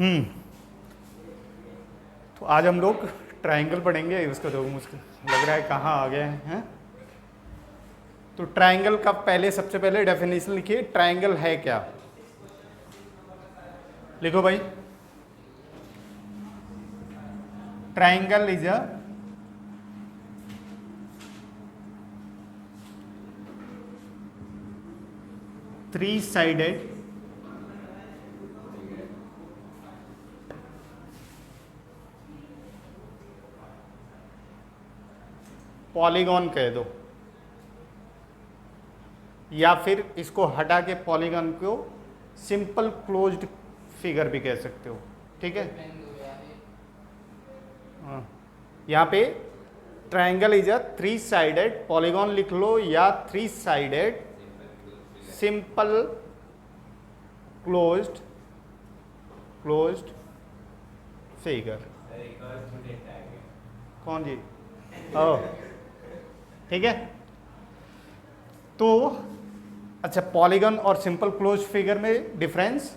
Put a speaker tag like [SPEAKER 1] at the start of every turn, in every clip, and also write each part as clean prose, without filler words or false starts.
[SPEAKER 1] हम्म तो आज हम लोग ट्रायंगल पढ़ेंगे। उसको तो मुझको लग रहा है कहाँ आ गए हैं। तो ट्रायंगल का पहले सबसे पहले डेफिनेशन लिखिए, ट्रायंगल है क्या। लिखो भाई, triangle is a three sided polygon कह दो, या फिर इसको हटा के पॉलीगॉन को सिंपल क्लोज्ड फिगर भी कह सकते हो। ठीक है, यहाँ पे triangle is a three sided polygon लिख लो, या three sided simple closed figure. कौन जी? ओह ठीक है। तो अच्छा, पॉलीगन और सिंपल क्लोज्ड फिगर में डिफरेंस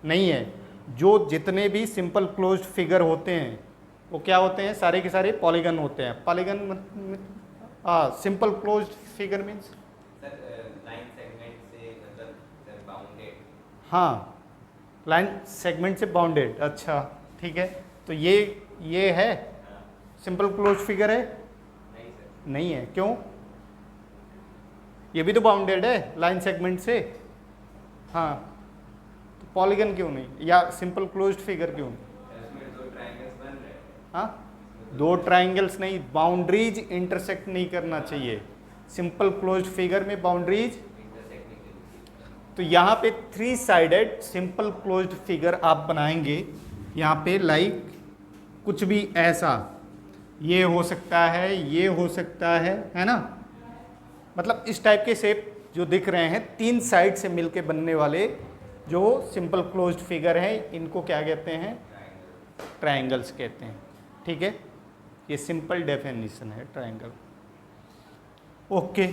[SPEAKER 1] नहीं है। जो जितने भी सिंपल क्लोज्ड फिगर होते हैं वो क्या होते हैं? सारे के सारे पॉलीगन होते हैं। Polygon simple closed figure means
[SPEAKER 2] line segment से मतलब बाउंडेड।
[SPEAKER 1] हाँ, लाइन सेगमेंट से बाउंडेड। अच्छा ठीक है, तो ये है सिंपल क्लोज्ड फिगर है?
[SPEAKER 2] नहीं सर,
[SPEAKER 1] नहीं है। क्यों? ये भी तो बाउंडेड है लाइन सेगमेंट से। हाँ, तो पॉलीगन क्यों नहीं, या सिंपल क्लोज्ड फिगर क्यों नहीं?
[SPEAKER 2] इसमें दो ट्रायंगल्स बन रहे हैं।
[SPEAKER 1] हाँ, दो ट्राइंगल्स नहीं, बाउंड्रीज इंटरसेक्ट नहीं करना चाहिए। सिंपल क्लोज्ड फिगर में बाउंड्रीज,
[SPEAKER 2] इंटरसेक्ट नहीं करनी।
[SPEAKER 1] तो यहाँ पे three sided simple closed figure आप बनाएंगे। यहाँ पे लाइक कुछ भी ऐसा, ये हो सकता है, ये हो सकता है ना। मतलब इस टाइप के शेप जो दिख रहे हैं, तीन साइड से मिलके बनने वाले जो सिंपल क्लोज्ड फिगर हैं, इनको क्या कहते हैं? ट्रायंगल्स कहते हैं। ठीक है, ये सिंपल डेफिनेशन है ट्रायंगल। ओके,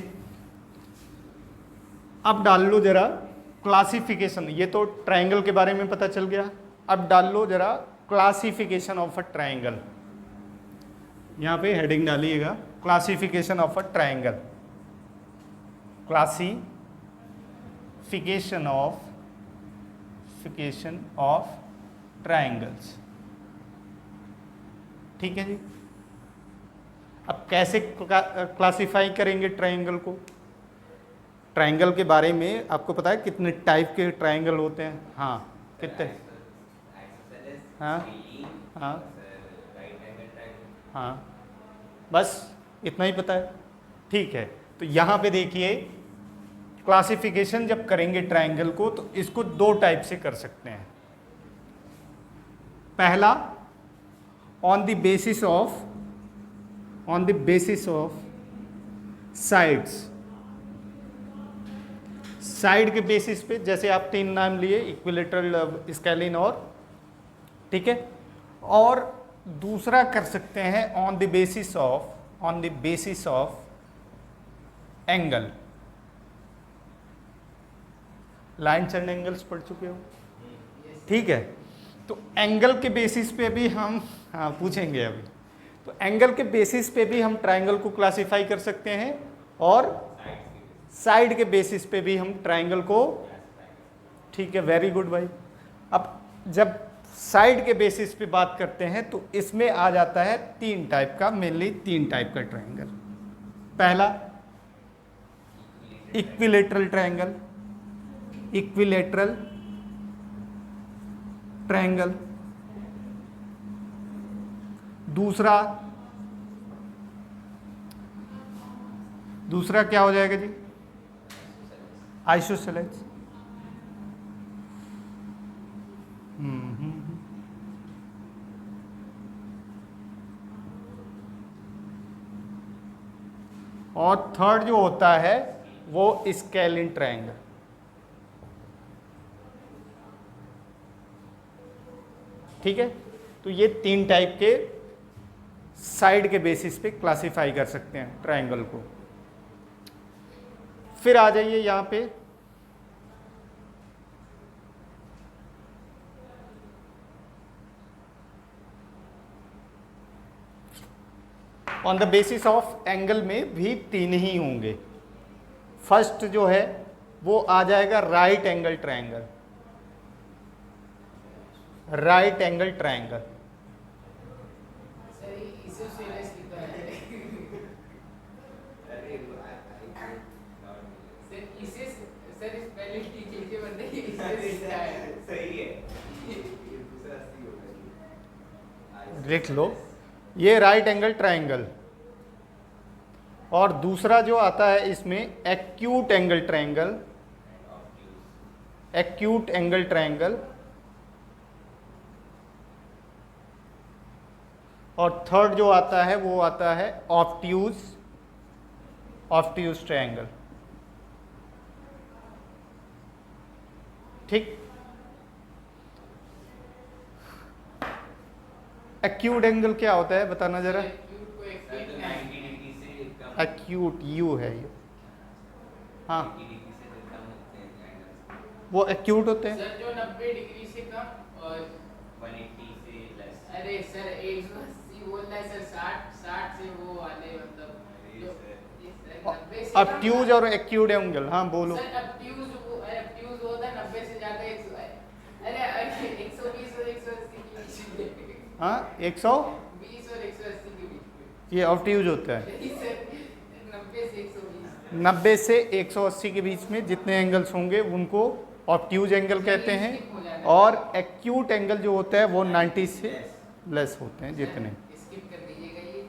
[SPEAKER 1] अब डाल लो जरा क्लासिफिकेशन। ये तो ट्रायंगल के बारे में पता चल गया। अब डाल लो जरा क्लासिफिकेशन ऑफ अ ट्रायंगल। यहाँ पे हेडिंग डालिएगा, classification of a triangle. Classification of triangles. ठीक है जी। अब कैसे क्लासिफाई करेंगे ट्रायंगल को? ट्रायंगल के बारे में आपको पता है कितने टाइप के ट्रायंगल होते हैं? हाँ, कितने? हाँ हाँ हाँ, बस इतना ही पता है। ठीक है, तो यहाँ पे देखिए, क्लासिफिकेशन जब करेंगे ट्रायंगल को तो इसको दो टाइप से कर सकते हैं। पहला, on the basis of sides. Side के बेसिस पे, जैसे आप तीन नाम लिए, इक्विलेटरल, स्केलिन और, ठीक है। और दूसरा कर सकते हैं on the basis of angle. Lines and angles पढ़ चुके हो? ठीक है, तो एंगल के बेसिस पे भी हम, हाँ पूछेंगे अभी, तो एंगल के बेसिस पे भी हम ट्रायंगल को क्लासिफाई कर सकते हैं, और साइड के बेसिस पे भी हम ट्रायंगल को, ठीक है, वेरी गुड भाई। अब जब साइड के बेसिस पे बात करते हैं तो इसमें आ जाता है तीन टाइप का, मेनली तीन टाइप का ट्रायंगल। पहला, इक्विलेटरल ट्रायंगल। दूसरा क्या हो जाएगा जी? आइसोसेलेस। और थर्ड जो होता है वो स्केलिन ट्रायंगल। ठीक है, तो ये तीन टाइप के साइड के बेसिस पे क्लासिफाई कर सकते हैं ट्रायंगल को। फिर आ जाइए यहाँ पे, on the basis of angle में भी 3 ही होंगे। फर्स्ट जो है वो आ जाएगा right angle triangle, right angle triangle.
[SPEAKER 3] Sir इसे सीरियस लिखा है।
[SPEAKER 2] अरे
[SPEAKER 3] सर इसे सर स्पेलिंग ठीक लिखे बंदे इसे लिखा है।
[SPEAKER 2] सही है, ये दूसरा सी होगा।
[SPEAKER 1] लिख लो, ये राइट एंगल ट्रायंगल। और दूसरा जो आता है इसमें acute angle triangle, acute angle triangle. और थर्ड जो आता है वो आता है ऑब्ट्यूज, ऑब्ट्यूज ट्रायंगल। ठीक। एक्यूट एंगल क्या होता है बताना जरा।
[SPEAKER 3] एक्यूट को
[SPEAKER 2] सर
[SPEAKER 3] एक्यूट
[SPEAKER 2] तो 90 डिग्री से कम,
[SPEAKER 1] एक्यूट यू है ये, हाँ
[SPEAKER 2] 90 डिग्री से जो कम होते हैं एंगल्स,
[SPEAKER 1] वो एक्यूट होते हैं।
[SPEAKER 3] सर जो 90 डिग्री से कम और
[SPEAKER 2] 180 से लेस।
[SPEAKER 3] अरे सर 180 बोल रहा है सर, 60 से वो वाले मतलब
[SPEAKER 2] अरे
[SPEAKER 3] जो
[SPEAKER 2] सर।
[SPEAKER 3] ये सर 90 से
[SPEAKER 1] ऑब्ट्यूज और एक्यूट एंगल, हाँ बोलो।
[SPEAKER 3] सर ऑब्ट्यूज होता है 90 से जाकर 100, अरे 120 और 180 के बीच में,
[SPEAKER 1] हाँ 120
[SPEAKER 3] और 180 के बीच में।
[SPEAKER 1] ये ऑब्ट्यूज होता है।
[SPEAKER 3] नहीं सर 90 से 120।
[SPEAKER 1] 90 से 180 के बीच में जितने एंगल्स होंगे उनको ऑब्ट्यूज एंगल कहते हैं। और एक्यूट एंगल जो होता है वो 90 से लेस होते हैं जितने।
[SPEAKER 3] स्किप कर दीजिएगा ये,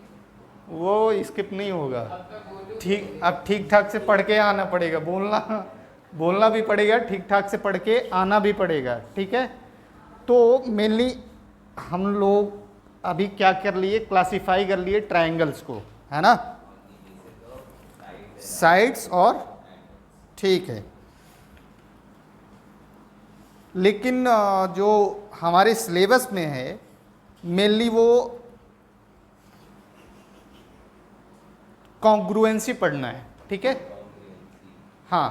[SPEAKER 1] वो स्किप नहीं होगा।
[SPEAKER 3] अब मैं बोलूं
[SPEAKER 1] ठीक, अब ठीक ठाक से पढ़ के आना पड़ेगा, बोलना भी पड़ेगा, ठीक ठाक से पढ़ के आना भी पड़ेगा। ठीक है। तो मेनली हम लोग अभी क्या कर लिए, क्लासिफाई कर लिए ट्रायंगल्स को, है ना, साइड्स और, ठीक है। लेकिन जो हमारे सिलेबस में है मेनली वो कॉन्ग्रुएंसी पढ़ना है। ठीक है। हाँ,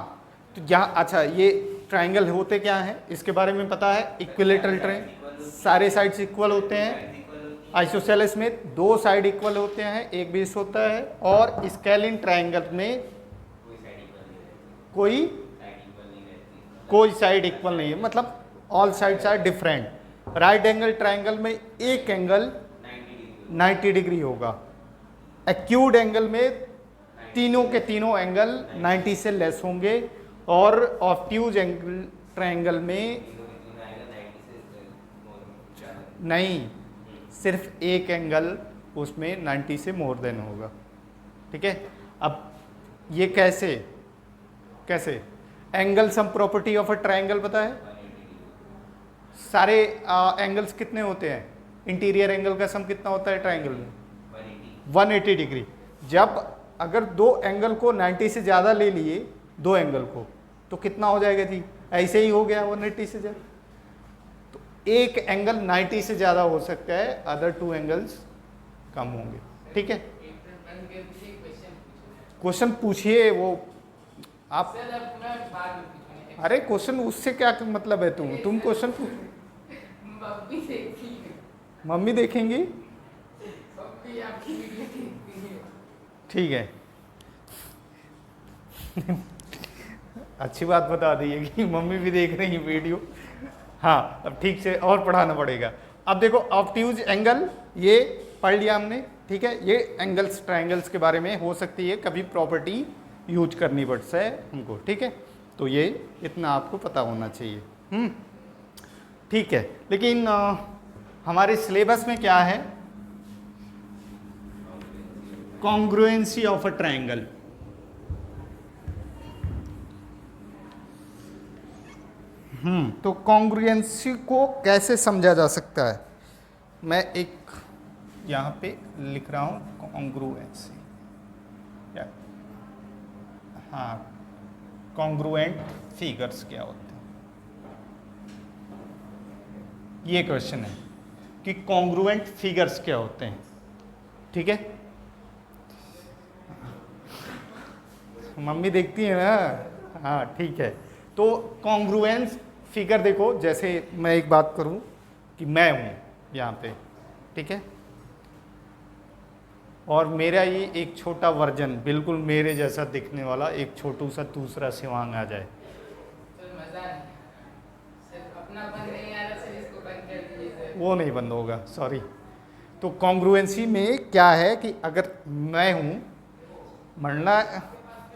[SPEAKER 1] तो यहाँ अच्छा ये ट्रायंगल होते क्या हैं इसके बारे में पता है। इक्विलेटरल ट्रायंगल, सारे साइड्स इक्वल होते हैं। आइसोसेलेस में 2 साइड इक्वल होते हैं, एक बेस होता है। और स्केलिन ट्रायंगल में
[SPEAKER 2] कोई साइड इक्वल नहीं रहती,
[SPEAKER 1] कोई
[SPEAKER 2] साइड इक्वल नहीं रहती,
[SPEAKER 1] कोई साइड इक्वल नहीं है, मतलब all sides are different. Right angle triangle में एक एंगल 90 डिग्री होगा। एक्यूट एंगल में तीनों के तीनों एंगल 90 से लेस होंगे। और ऑब्ट्यूज एंगल ट्रायंगल में नहीं, सिर्फ एक एंगल उसमें 90 से मोर देन होगा। ठीक है। अब ये कैसे कैसे angle sum property of a triangle पता है। सारे एंगल्स कितने होते हैं, इंटीरियर एंगल का सम कितना होता है ट्रायंगल में 180 डिग्री। जब अगर 2 एंगल को 90 से ज़्यादा ले लिए, 2 एंगल को, तो कितना हो जाएगा जी, ऐसे ही हो गया 180 से ज़्यादा। तो एक एंगल 90 से ज़्यादा हो सकता है, अदर 2 एंगल्स कम होंगे। ठीक है। क्वेश्चन पूछिए, वो आप,
[SPEAKER 3] सर अब मैं बाद में पूछूंगा।
[SPEAKER 1] अरे क्वेश्चन उससे क्या मतलब है, तुम क्वेश्चन पूछ।
[SPEAKER 3] मम्मी देखती है,
[SPEAKER 1] मम्मी देखेंगी,
[SPEAKER 3] मम्मी आपकी वीडियो देखती है।
[SPEAKER 1] ठीक है। अच्छी बात बता दी है कि मम्मी भी देख रही है वीडियो। हाँ, अब ठीक से और पढ़ाना पड़ेगा। अब देखो ऑब्ट्यूज एंगल ये पढ़ लिया हमने। ठीक है। ये एंगल्स ट्रायंगल्स के बारे में हो सकती है कभी प्रॉपर्टी यूज करनी पड़ से हमको। ठीक है। तो ये इतना आपको पता होना चाहिए। ठीक है। लेकिन हमारे सिलेबस में क्या है, कॉन्ग्रुएंसी ऑफ अ ट्रायंगल। तो कॉन्ग्रुएंसी को कैसे समझा जा सकता है, मैं एक यहाँ पे लिख रहा हूँ कॉन्ग्रुएंसी। हाँ, कॉन्ग्रुएंट फिगर्स क्या होते हैं, ये क्वेश्चन है कि कॉन्ग्रुएंट फिगर्स क्या होते हैं। ठीक है। मम्मी देखती है ना, हाँ ठीक है। तो कॉन्ग्रुएंस फिगर देखो, जैसे मैं एक बात करूं कि मैं हूं यहाँ पे, ठीक है, और मेरा ये एक छोटा वर्जन बिल्कुल मेरे जैसा दिखने वाला एक छोटू सा दूसरा शिवांग आ जाए।
[SPEAKER 3] सर मजा नहीं आ रहा, सिर्फ अपना बंद नहीं आ रहा, सर इसको बंद कर दीजिए सर।
[SPEAKER 1] वो नहीं बंद होगा, सॉरी। तो कॉन्ग्रुएंसी में क्या है कि अगर मैं हूँ,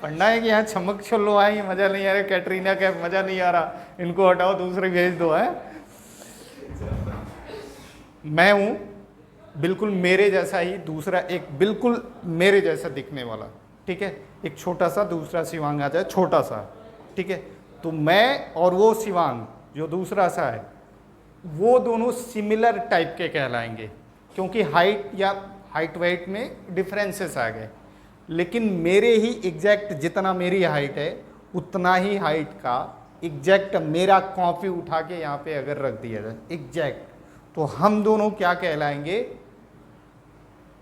[SPEAKER 1] पढ़ना है कि यहाँ चमक छल्लो आए, मज़ा नहीं आ रहा, कैटरीना कैफ मज़ा नहीं आ रहा, इनको हटाओ दूसरे भेज दो है। मैं हूँ बिल्कुल मेरे जैसा ही दूसरा एक बिल्कुल मेरे जैसा दिखने वाला, ठीक है, एक छोटा सा दूसरा शिवांग आ जाए, छोटा सा, ठीक है। तो मैं और वो शिवांग जो दूसरा सा है वो दोनों सिमिलर टाइप के कहलाएंगे, क्योंकि हाइट वेट में डिफरेंसेस आ गए, लेकिन मेरे ही एग्जैक्ट जितना मेरी हाइट है उतना ही हाइट का एग्जैक्ट मेरा कॉपी उठा के यहाँ पे अगर रख दिया जाए एग्जैक्ट, तो हम दोनों क्या कहलाएंगे,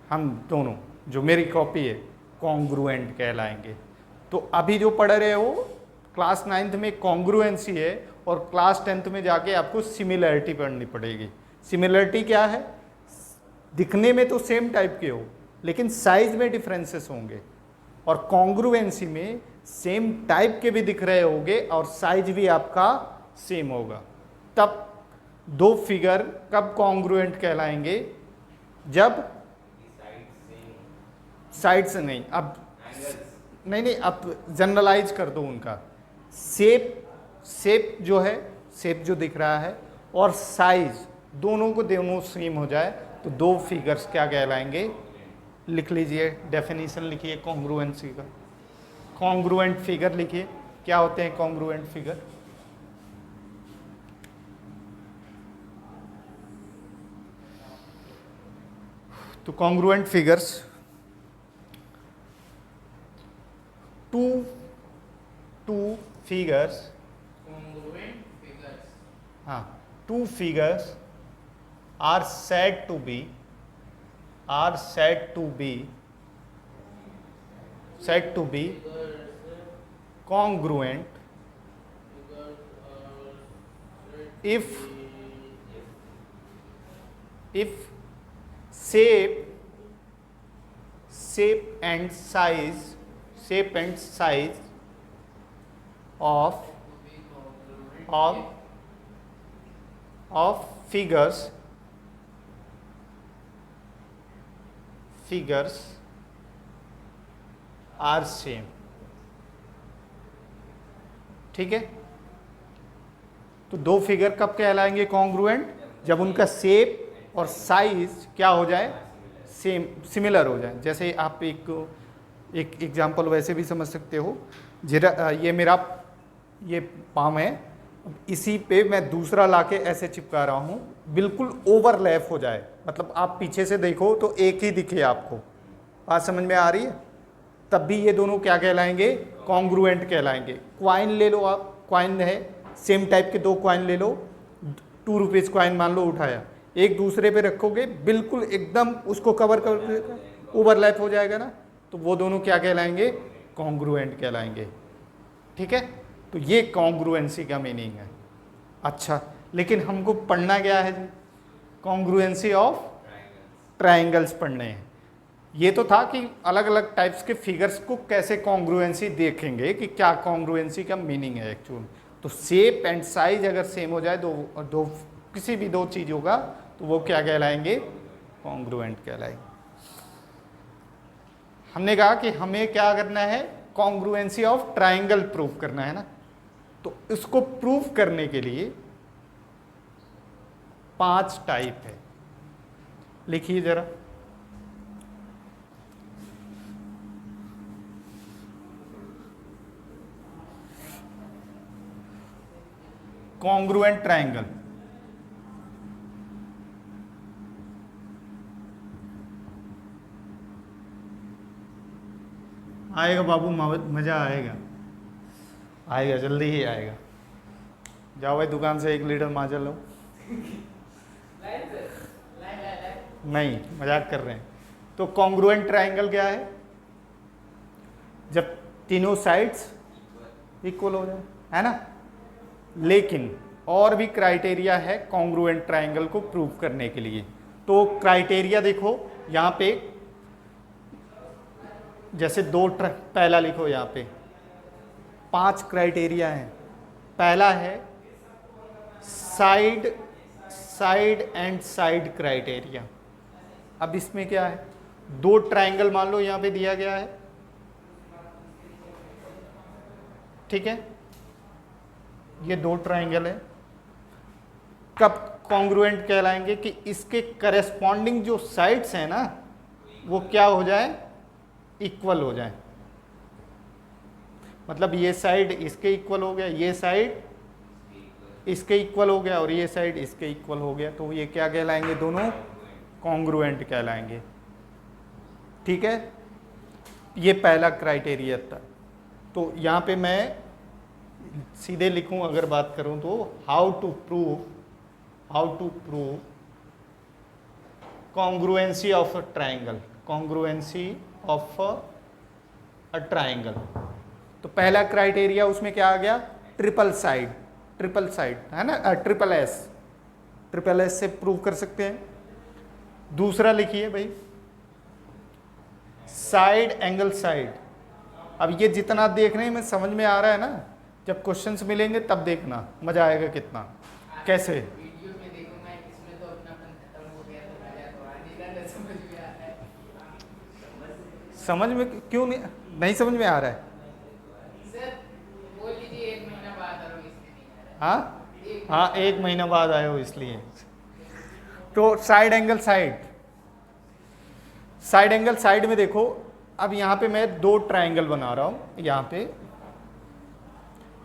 [SPEAKER 1] हम दोनों जो मेरी कॉपी है कॉन्ग्रुएंट कहलाएंगे। तो अभी जो पढ़ रहे हो क्लास 9th में कॉन्ग्रुएंसी है और क्लास 10th में जाके आपको सिमिलरिटी पढ़नी पड़ेगी। सिमिलरिटी क्या है, दिखने में तो सेम टाइप के हो लेकिन साइज में डिफरेंसेस होंगे, और कॉन्ग्रुएंसी में सेम टाइप के भी दिख रहे होंगे और साइज भी आपका सेम होगा। तब दो फिगर कब कॉन्ग्रुएंट कहलाएंगे, जब साइड से नहीं, अब नहीं अब जनरलाइज कर दो उनका, शेप जो है, शेप जो दिख रहा है और साइज दोनों सेम हो जाए तो दो फिगर्स क्या कहलाएंगे, लिख लीजिए, डेफिनेशन लिखिए कॉन्ग्रुएंसी का। कॉन्ग्रुएंट फिगर लिखिए, क्या होते हैं कॉन्ग्रुएंट फिगर। तो congruent figures two figures,
[SPEAKER 3] Congruent figures.
[SPEAKER 1] हाँ, two figures are said to be congruent if shape and size of figures are same, ठीक है। तो दो फिगर कब कहलाएंगे कॉन्ग्रुएंट, जब उनका शेप और साइज क्या हो जाए, सेम सिमिलर हो जाए। जैसे आप एक एग्जांपल वैसे भी समझ सकते हो, ये मेरा ये पाम है, इसी पे मैं दूसरा लाके ऐसे चिपका रहा हूँ, बिल्कुल ओवरलैप हो जाए, मतलब आप पीछे से देखो तो एक ही दिखे आपको, बात समझ में आ रही है, तब भी ये दोनों क्या कहलाएंगे, कॉन्ग्रुएंट कहलाएंगे। क्वाइन ले लो आप, क्वाइन है, सेम टाइप के दो क्वाइन ले लो, 2 रुपीज़ क्वाइन मान लो उठाया, एक दूसरे पे रखोगे बिल्कुल एकदम उसको कवर कर ओवरलैप हो जाएगा ना, तो वो दोनों क्या कहलाएंगे, कॉन्ग्रुएंट कहलाएंगे, ठीक है। तो ये कॉन्ग्रुएंसी का मीनिंग है। अच्छा, लेकिन हमको पढ़ना क्या है जी, कॉन्ग्रुएंसी ऑफ ट्राइंगल्स पढ़ने हैं। ये तो था कि अलग अलग टाइप्स के फिगर्स को कैसे कॉन्ग्रुएंसी देखेंगे कि क्या कॉन्ग्रुएंसी का मीनिंग है एक्चुअल। तो शेप एंड साइज अगर सेम हो जाए दो किसी भी दो चीज़ों का, तो वो क्या कहलाएंगे, कॉन्ग्रुएंट कहलाएंगे। हमने कहा कि हमें क्या करना है, कॉन्ग्रुएंसी ऑफ ट्राइंगल प्रूव करना है ना, तो इसको प्रूव करने के लिए 5 टाइप है, लिखिए जरा। कॉन्ग्रुएंट ट्राइंगल, आएगा बाबू, मज़ा आएगा, जल्दी ही आएगा। जाओ भाई दुकान से 1 लीटर माजा लो। नहीं, मजाक कर रहे हैं। तो कॉन्ग्रुएंट ट्राइंगल क्या है, जब तीनों साइड्स इक्वल हो जाए, है ना। लेकिन और भी क्राइटेरिया है कॉन्ग्रुएंट ट्राइंगल को प्रूव करने के लिए। तो क्राइटेरिया देखो, यहाँ पे जैसे पहला लिखो यहाँ पे 5 क्राइटेरिया हैं। पहला है साइड एंड साइड क्राइटेरिया। अब इसमें क्या है, 2 ट्रायंगल मान लो यहाँ पे दिया गया है, ठीक है, ये 2 ट्रायंगल है। कब कॉन्ग्रुएंट कहलाएंगे कि इसके करेस्पॉन्डिंग जो साइड्स हैं ना वो क्या हो जाए, इक्वल हो जाए। मतलब ये साइड इसके इक्वल हो गया, ये साइड इसके इक्वल हो गया और ये साइड इसके इक्वल हो गया, तो ये क्या कहलाएंगे, दोनों कॉन्ग्रुएंट कहलाएंगे। ठीक है, ये पहला क्राइटेरिया था। तो यहाँ पे मैं सीधे लिखूं, अगर बात करूं तो how to prove congruency of a triangle, congruency of a triangle. तो पहला क्राइटेरिया उसमें क्या आ गया, ट्रिपल साइड है ना, ट्रिपल एस से प्रूव कर सकते हैं। दूसरा लिखिए भाई, साइड एंगल साइड। अब ये जितना देखने में समझ में आ रहा है ना, जब क्वेश्चंस मिलेंगे तब देखना मजा आएगा कितना। कैसे,
[SPEAKER 3] वीडियो में देखूंगा, इसमें तो अपनापन खत्म हो गया, तो मजा तो आ नहीं रहा, समझ में आ रहा है।
[SPEAKER 1] समझ में क्यों नहीं समझ में आ रहा है?
[SPEAKER 3] सर बोल लीजिए 1 महीना बाद आ रहा हूँ, इसलिए नहीं आ रहा है।
[SPEAKER 1] हाँ 1 महीना बाद आए हो इसलिए। तो साइड एंगल साइड में देखो, अब यहाँ पे मैं 2 ट्रायंगल बना रहा हूँ। यहाँ पे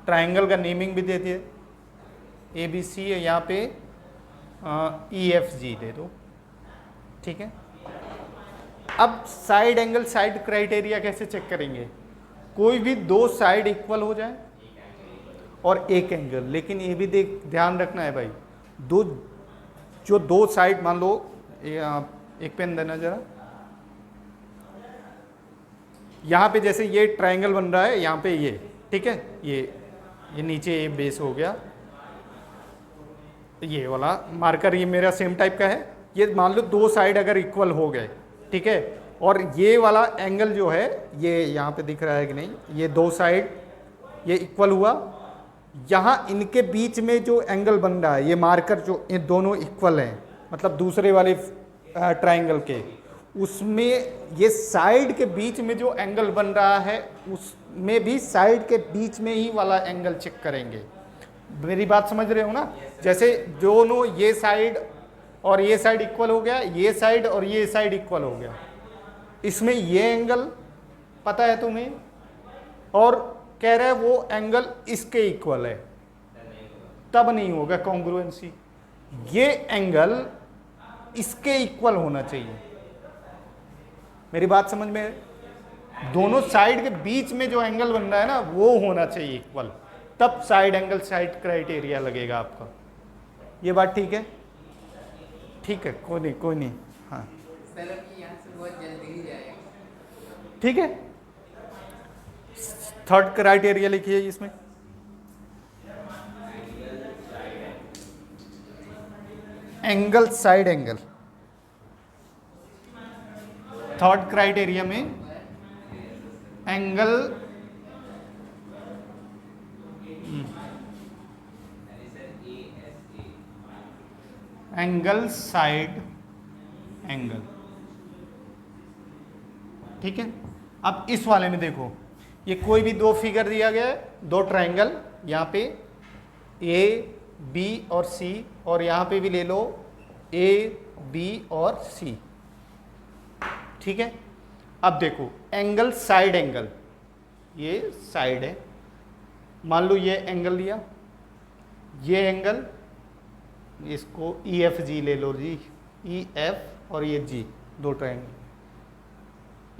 [SPEAKER 1] ट्रायंगल का नेमिंग भी दे दिए, ABC है, यहाँ पे EFG दे दो, ठीक है। अब साइड एंगल साइड क्राइटेरिया कैसे चेक करेंगे, कोई भी 2 साइड इक्वल हो जाए और एक एंगल, लेकिन ये भी ध्यान रखना है भाई, जो 2 साइड, मान लो एक पेन देना जरा, यहाँ पे जैसे ये ट्रायंगल बन रहा है, यहाँ पे ये, ठीक है, ये नीचे ये बेस हो गया, ये वाला मार्कर ये मेरा सेम टाइप का है। ये मान लो 2 साइड अगर इक्वल हो गए, ठीक है, और ये वाला एंगल जो है, ये यहाँ पे दिख रहा है कि नहीं, ये 2 साइड ये इक्वल हुआ, यहाँ इनके बीच में जो एंगल बन रहा है, ये मार्कर जो ये दोनों इक्वल हैं, मतलब दूसरे वाले ट्रायंगल के, उसमें ये साइड के बीच में जो एंगल बन रहा है उसमें भी साइड के बीच में ही वाला एंगल चेक करेंगे। मेरी बात समझ रहे हो ना? जैसे दोनों ये साइड और ये साइड इक्वल हो गया, ये साइड और ये साइड इक्वल हो गया, इसमें ये एंगल पता है तुम्हें, और कह रहा है वो एंगल इसके इक्वल है, तब नहीं होगा कॉन्ग्रुएंसी। ये एंगल इसके इक्वल होना चाहिए। मेरी बात समझ में? दोनों साइड के बीच में जो एंगल बन रहा है ना वो होना चाहिए इक्वल, तब साइड एंगल साइड क्राइटेरिया लगेगा आपका। ये बात ठीक है? ठीक है, कोई नहीं। हाँ
[SPEAKER 3] सर अभी यहाँ से बहुत जल्दी ही जाएगा।
[SPEAKER 1] ठीक है, 3rd क्राइटेरिया लिखिए इसमें, angle side angle. 3rd criteria में एंगल साइड एंगल, ठीक है। अब इस वाले में देखो, ये कोई भी 2 फिगर दिया गया है, 2 ट्रायंगल, यहाँ पे A, B और C, और यहाँ पे भी ले लो A, B और C, ठीक है। अब देखो एंगल साइड एंगल, ये साइड है, मान लो ये एंगल लिया, ये एंगल, इसको EFG ले लो जी, EF और ये G, 2 ट्रायंगल,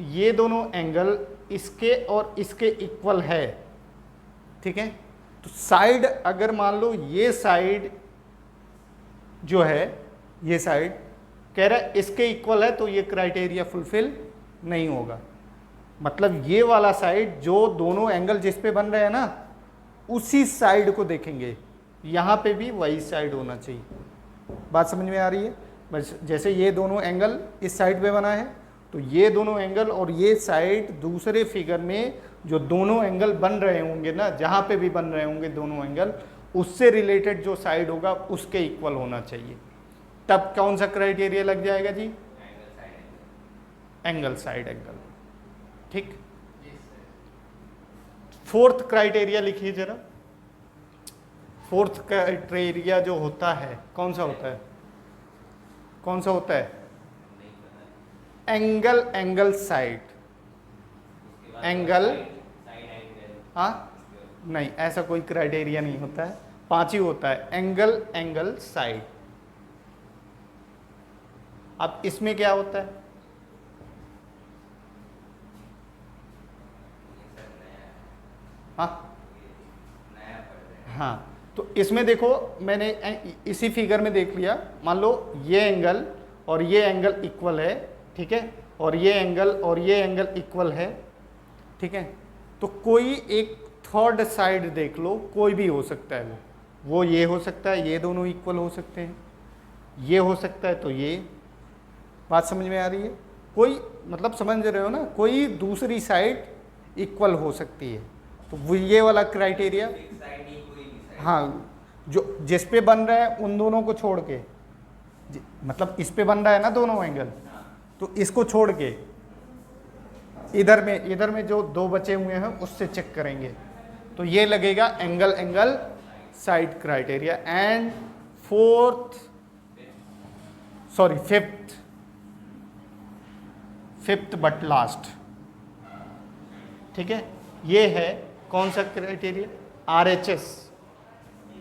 [SPEAKER 1] ये दोनों एंगल इसके और इसके इक्वल है, ठीक है। तो साइड अगर मान लो ये साइड जो है, ये साइड कह रहा है इसके इक्वल है, तो ये क्राइटेरिया फुलफिल नहीं होगा। मतलब ये वाला साइड जो दोनों एंगल जिस पे बन रहे हैं ना, उसी साइड को देखेंगे, यहाँ पे भी वही साइड होना चाहिए। बात समझ में आ रही है? बस जैसे ये दोनों एंगल इस साइड पे बना है तो ये दोनों एंगल और ये साइड दूसरे फिगर में जो दोनों एंगल बन रहे होंगे ना, जहाँ पे भी बन रहे होंगे दोनों एंगल, उससे रिलेटेड जो साइड होगा उसके इक्वल होना चाहिए। तब कौन सा क्राइटेरिया लग जाएगा जी? Angle side angle. ठीक। फोर्थ क्राइटेरिया लिखिए जरा। फोर्थ क्राइटेरिया जो होता है कौन सा होता है? कौन सा होता है? Angle angle side. एंगल, हाँ नहीं, ऐसा कोई क्राइटेरिया नहीं होता है, 5 ही होता है। Angle angle side. अब इसमें क्या होता है? हाँ हाँ, तो इसमें देखो मैंने इसी फिगर में देख लिया, मान लो ये एंगल और ये एंगल इक्वल है, ठीक है, और ये एंगल और ये एंगल इक्वल है, ठीक है, तो कोई एक थर्ड साइड देख लो, कोई भी हो सकता है वो ये हो सकता है, ये दोनों इक्वल हो सकते हैं, ये हो सकता है, तो ये बात समझ में आ रही है? कोई मतलब समझ रहे हो ना, कोई दूसरी साइड इक्वल हो सकती है, तो वो ये वाला क्राइटेरिया। हाँ, जो जिस पे बन रहा है उन दोनों को छोड़ के, मतलब इस पे बन रहा है ना दोनों एंगल, तो इसको छोड़ के इधर में जो दो बचे हुए हैं उससे चेक करेंगे, तो ये लगेगा angle angle side criteria. And fifth but last, ठीक है, ये है कौन सा क्राइटेरिया?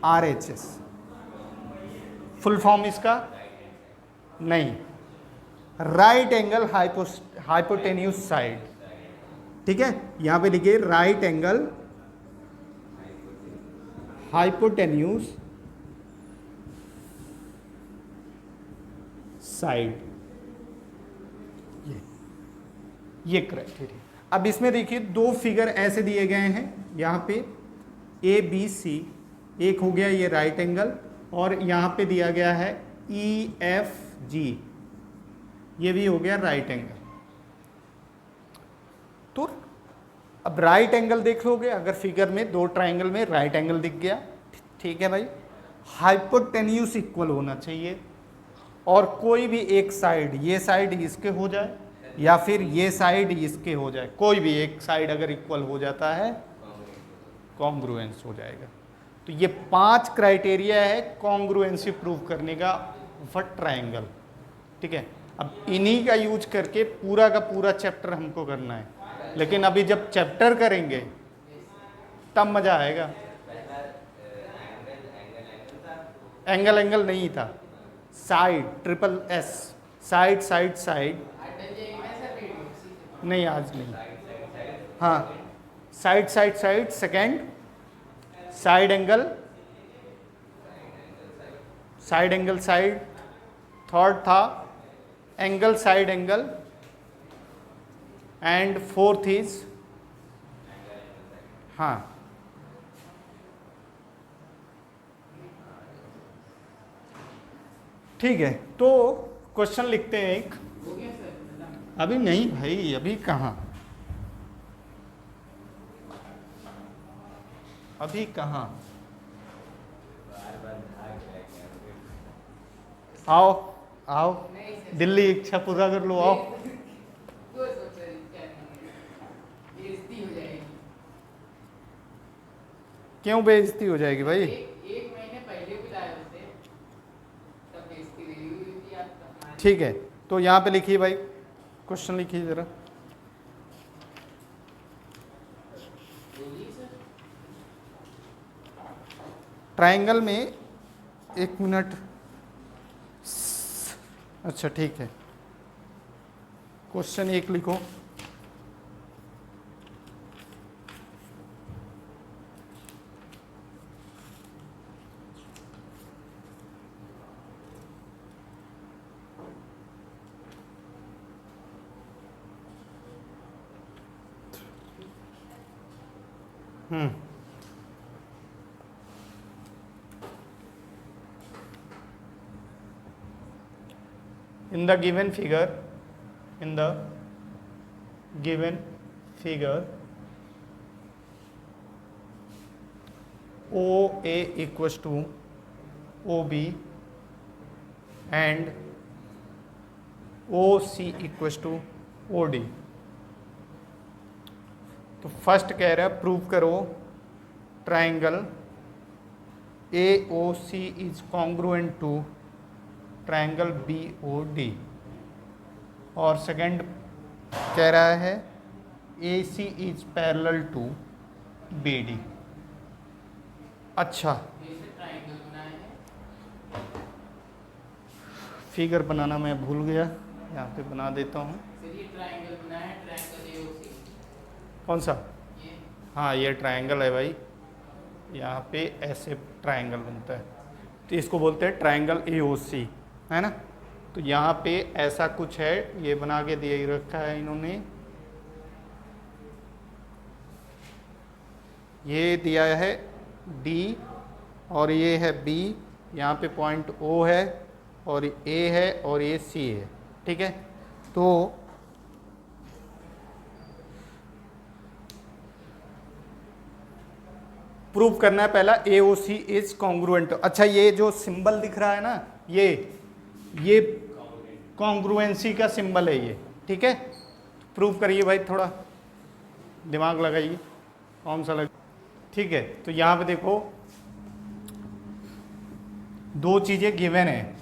[SPEAKER 1] RHS। फुल फॉर्म इसका नहीं, राइट एंगल हाइपोटेन्यूज साइड, ठीक है, यहां पे लिखिए राइट एंगल हाइपोटेन्यूज साइड, ये क्राइटेरिया। अब इसमें देखिए दो फिगर ऐसे दिए गए हैं यहाँ पे ABC, एक हो गया ये राइट एंगल, और यहाँ पे दिया गया है EFG, ये भी हो गया राइट एंगल। तो अब राइट एंगल देख लोगे, अगर फिगर में दो ट्राइंगल में राइट एंगल दिख गया, ठीक है भाई, हाइपोटेन्यूज इक्वल होना चाहिए, और कोई भी एक साइड, ये साइड इसके हो जाए या फिर ये साइड इसके हो जाए, कोई भी एक साइड अगर इक्वल हो जाता है कॉन्ग्रुएंस हो जाएगा। तो ये 5 क्राइटेरिया है कॉन्ग्रुएंसी प्रूव करने का फॉर ट्राइंगल, ठीक है। अब इन्हीं का यूज करके पूरा का पूरा चैप्टर हमको करना है, लेकिन अभी जब चैप्टर करेंगे तब मजा आएगा। एंगल एंगल नहीं था, side, SSS, side side side नहीं, आज नहीं, हाँ, side side side second, side angle side, third था angle side angle, and fourth is, हाँ, ठीक है। तो क्वेश्चन लिखते हैं एक, अभी नहीं भाई, अभी कहाँ, अभी कहाँ, आओ आओ, दिल्ली इच्छा पूरा कर लो, आओ। क्यों बेइज्जती हो जाएगी भाई?
[SPEAKER 3] एक महीने पहले भी लाए होते तब बेइज्जती नहीं हुई थी आपका।
[SPEAKER 1] ठीक है, तो यहाँ पे लिखिए भाई, क्वेश्चन लिखिए जरा। ट्रायंगल में 1 मिनट, अच्छा ठीक है, क्वेश्चन 1 लिखो। In the given figure, in the given figure OA equals to OB and OC equals to OD। तो फर्स्ट कह रहा है प्रूव करो triangle AOC is congruent to triangle BOD, और सेकंड कह रहा है AC is parallel to BD। अच्छा,
[SPEAKER 3] ट्राइंगल बनाए हैं
[SPEAKER 1] फिगर बनाना मैं भूल गया, यहाँ पे बना देता हूँ।
[SPEAKER 3] सर, ये ट्राइंगल बनाया है, ट्राइंगल AOC।
[SPEAKER 1] कौन सा?
[SPEAKER 3] ये
[SPEAKER 1] हाँ, ये ट्राइंगल है भाई, यहाँ पे ऐसे ट्राइंगल बनता है, तो इसको बोलते हैं ट्राइंगल AOC, है ना। तो यहाँ पे ऐसा कुछ है, ये बना के दे रखा है इन्होंने, ये दिया है D और ये है B, यहाँ पे पॉइंट O है और A है और ये C है, ठीक है। तो प्रूव करना है पहला AOC इज कॉन्ग्रुएंट। अच्छा, ये जो सिंबल दिख रहा है ना, ये कॉन्ग्रुएंसी का सिंबल है ये, ठीक है। प्रूव करिए भाई, थोड़ा दिमाग लगाइए, कौन सा लग, ठीक है। तो यहाँ पे देखो दो चीज़ें गिवन है,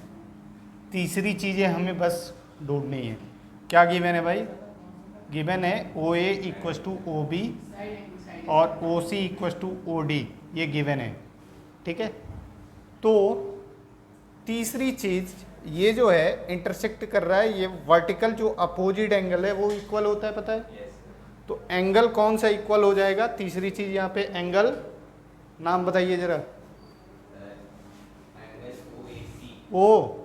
[SPEAKER 1] तीसरी चीज़ें हमें बस ढूंढनी है। क्या गिवन है भाई? गिवन है OA इक्वस टू OB और OC इक्वस टू OD, ये गिवन है, ठीक है। तो तीसरी चीज़ ये जो है इंटरसेक्ट कर रहा है, ये वर्टिकल जो अपोजिट एंगल है वो इक्वल होता है, पता है। तो एंगल कौन सा इक्वल हो जाएगा? तीसरी चीज़ यहाँ पे एंगल, नाम बताइए जरा। O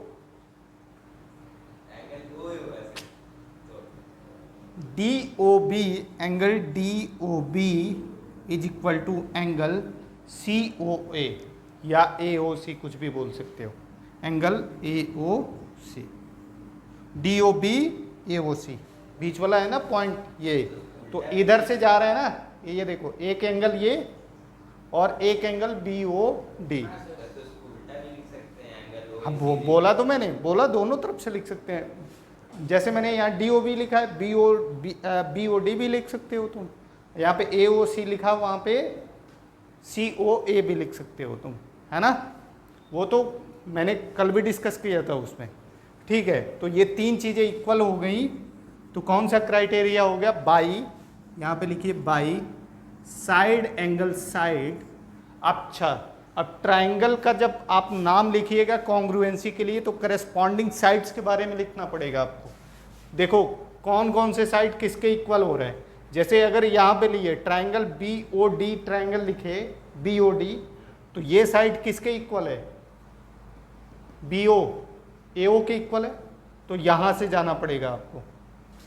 [SPEAKER 1] DOB, angle DOB is equal to angle COA या AOC, कुछ भी बोल सकते हो, एंगल AOC। DOB AOC बीच वाला है ना पॉइंट, ये तो इधर से जा रहा है ना, ये देखो एक एंगल ये और एक एंगल BOD। हाँ, बोला तो मैंने, बोला दोनों तरफ से लिख सकते हैं। जैसे मैंने यहाँ DOB लिखा है, BOD भी लिख सकते हो तुम, यहाँ पे AOC लिखा, वहाँ पे COA भी लिख सकते हो तुम, है ना। वो तो मैंने कल भी डिस्कस किया था उसमें, ठीक है। तो ये तीन चीज़ें इक्वल हो गई, तो कौन सा क्राइटेरिया हो गया? बाई, यहाँ पे लिखिए बाई साइड एंगल साइड। अच्छा, अब ट्राइंगल का जब आप नाम लिखिएगा कॉन्ग्रुएंसी के लिए, तो करेस्पॉन्डिंग साइड्स के बारे में लिखना पड़ेगा आपको। देखो कौन कौन से साइड किसके इक्वल हो रहे हैं। जैसे अगर यहाँ पे लिए ट्राइंगल BOD, ट्राइंगल लिखे BOD, तो ये साइड किसके इक्वल है? AO के इक्वल है। तो यहाँ से जाना पड़ेगा आपको,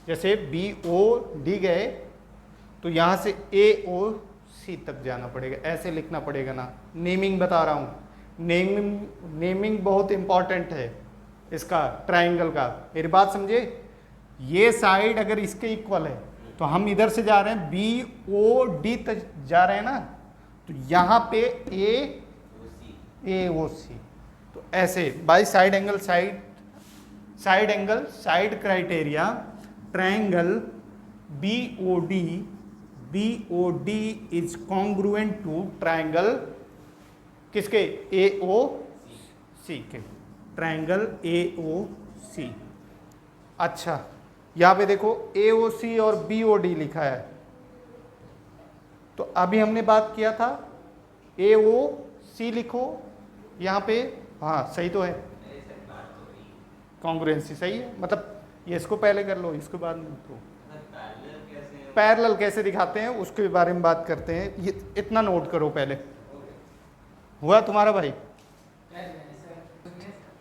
[SPEAKER 1] जैसे BOD गए तो यहाँ से AOC तक जाना पड़ेगा, ऐसे लिखना पड़ेगा ना। नेमिंग बता रहा हूँ, नेमिंग बहुत इंपॉर्टेंट है इसका, ट्राइंगल का। मेरी बात समझे, ये साइड अगर इसके इक्वल है तो हम इधर से जा रहे हैं BOD तक जा रहे हैं ना, तो यहाँ पे AOC, तो ऐसे by side angle side criteria triangle BOD is congruent to triangle किसके? AOC के, ट्राइंगल AOC। अच्छा, यहाँ पे देखो AOC और BOD लिखा है, तो अभी हमने बात किया था AOC लिखो यहाँ पे, हाँ सही तो है, कॉन्ग्रुएंसी सही है, मतलब ये इसको पहले कर लो, इसके बाद में तो पैरेलल कैसे दिखाते हैं उसके बारे में बात करते हैं। ये इतना नोट करो पहले। हुआ तुम्हारा भाई?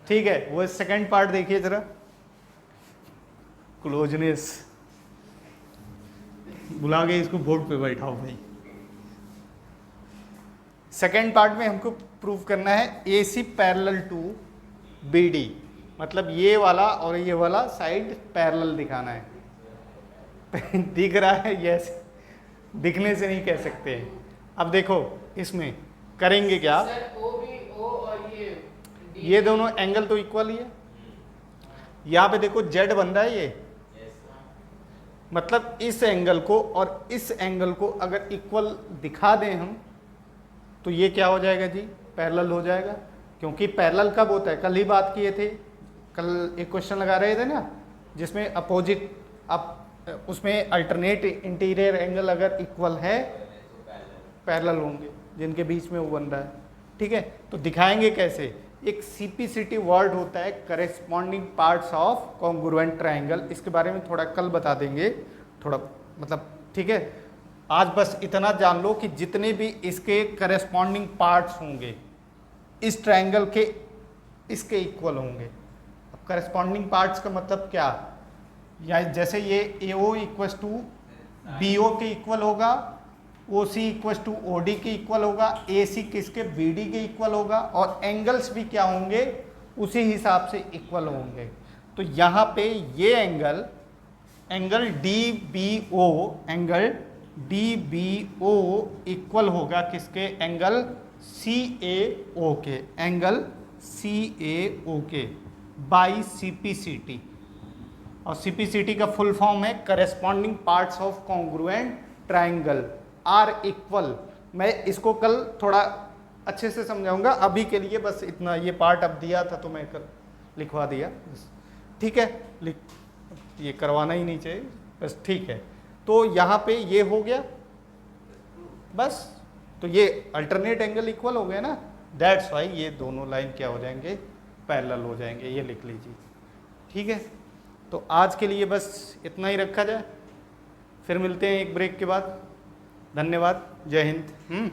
[SPEAKER 1] ठीक है, वो सेकंड पार्ट देखिए जरा, क्लोजनेस। बुला के इसको बोर्ड पे बैठाओ भाई। सेकंड पार्ट में हमको प्रूव करना है AC पैरेलल टू BD, मतलब ये वाला और ये वाला साइड पैरेलल दिखाना है। दिख रहा है, यस, दिखने से नहीं कह सकते हैं। अब देखो इसमें करेंगे क्या,
[SPEAKER 3] सर ओ भी ओ और
[SPEAKER 1] ये दोनों एंगल तो इक्वल ही है। यहाँ पे देखो जेड बन रहा है ये, मतलब इस एंगल को और इस एंगल को अगर इक्वल दिखा दें हम तो ये क्या हो जाएगा जी, पैरेलल हो जाएगा। क्योंकि पैरेलल कब होता है, कल ही बात किए थे, कल एक क्वेश्चन लगा रहे थे ना जिसमें अपोजिट, अब उसमें अल्टरनेट इंटीरियर एंगल अगर इक्वल है पैरेलल होंगे, जिनके बीच में वो बन रहा है। ठीक है, तो दिखाएंगे कैसे, एक सीपीसीटी वर्ड होता है corresponding parts of congruent triangle, इसके बारे में थोड़ा कल बता देंगे, थोड़ा मतलब ठीक है। आज बस इतना जान लो कि जितने भी इसके करेस्पॉन्डिंग पार्ट्स होंगे इस ट्रायंगल के इसके इक्वल होंगे। अब करेस्पॉन्डिंग पार्ट्स का मतलब क्या, या जैसे ये AO इक्वल टू BO के इक्वल होगा, OC इक्वल टू OD के इक्वल होगा, AC किसके BD के इक्वल होगा, और एंगल्स भी क्या होंगे उसी हिसाब से इक्वल होंगे। तो यहाँ पे ये angle DBO, angle DBO equal होगा किसके, एंगल CAO के, एंगल CAO के बाई CPCT। और CPCT का फुल फॉर्म है corresponding parts of congruent triangle are equal. मैं इसको कल थोड़ा अच्छे से समझाऊंगा, अभी के लिए बस इतना, ये पार्ट अब दिया था तो मैं कल लिखवा दिया, ठीक है, ये करवाना ही नहीं चाहिए बस, ठीक है। तो यहाँ पे ये हो गया बस, तो ये अल्टरनेट एंगल इक्वल हो गए ना, दैट्स वाई ये दोनों लाइन क्या हो जाएंगे, पैरेलल हो जाएंगे, ये लिख लीजिए। ठीक है, तो आज के लिए बस इतना ही रखा जाए, फिर मिलते हैं एक ब्रेक के बाद। धन्यवाद, जय हिंद।